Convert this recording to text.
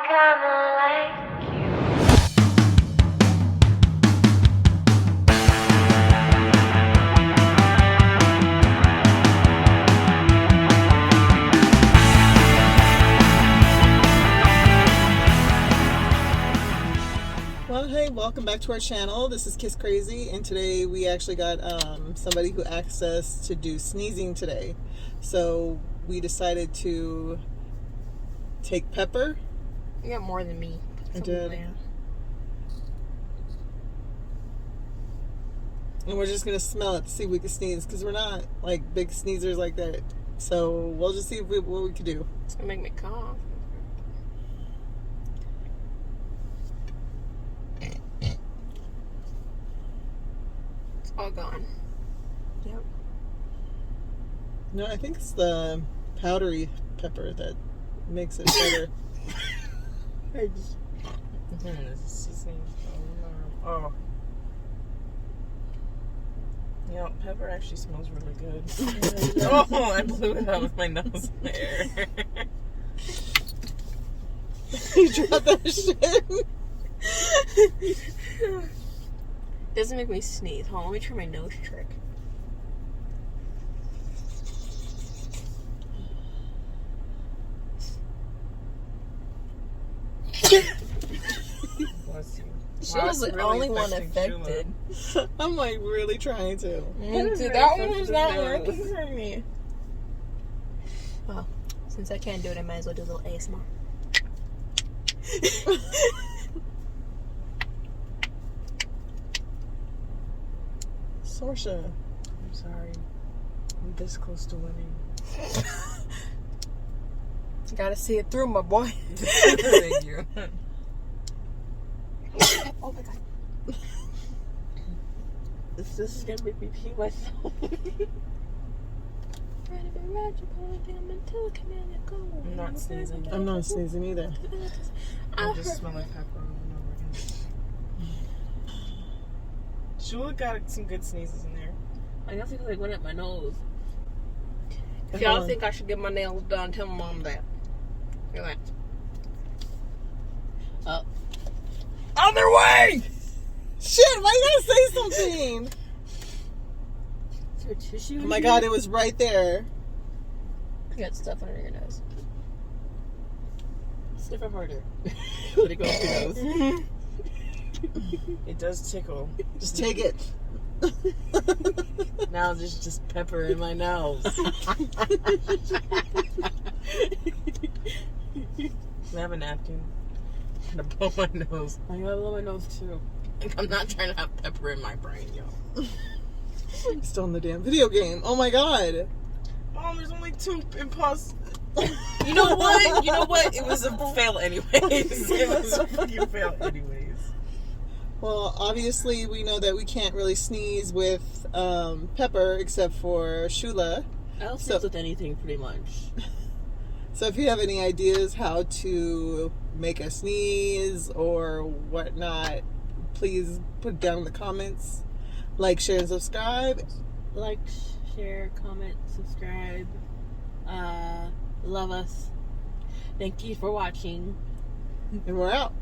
kinda like you. Well, hey, welcome back to our channel. This is Kiss Crazy, and today we actually got somebody who asked us to do sneezing today. So we decided to take pepper. You got more than me. I did. And we're just going to smell it to see if we can sneeze, because we're not like big sneezers like that. So we'll just see what we can do. It's going to make me cough. It's all gone. Yep. No, I think it's the powdery pepper that makes it better. Oh. Yeah, pepper actually smells really good. Oh, I blew it out with my nose there. You dropped that shit. Doesn't make me sneeze. Hold on, let me try my nose trick. Bless you. She was the only one affected. I'm like really trying to. That one was not working for me. Well, since I can't do it, I might as well do a little ASMR. Sorsha. I'm sorry. I'm this close to winning. Gotta see it through, my boy. Thank you. Oh my god. This is gonna make me pee myself. I'm not sneezing. I'm not sneezing either. I just smell like pepper over and over again. Shula got some good sneezes in there. I guess because I went up my nose. If y'all think I should get my nails done, tell my mom that. You're like, On their way! Shit, why you gotta say something? is there tissue? Oh my god, it was right there. You got stuff under your nose. Sniff it harder. Let it go up your nose. It does tickle. Just take it. Now there's just pepper in my nose. I have a napkin. I'm gonna blow my nose. I gotta blow my nose too. I'm not trying to have pepper in my brain, yo. Still in the damn video game. Oh my god. Mom, there's only 2 impulse. You know what? You know what? It was a fail anyways. It was a fucking fail anyways. Well, obviously we know that we can't really sneeze with pepper except for Shula. I'll sneeze with anything pretty much. So if you have any ideas how to make a sneeze or whatnot, please put it down in the comments. Like, share, and subscribe. Like, share, comment, subscribe. Love us. Thank you for watching. And we're out.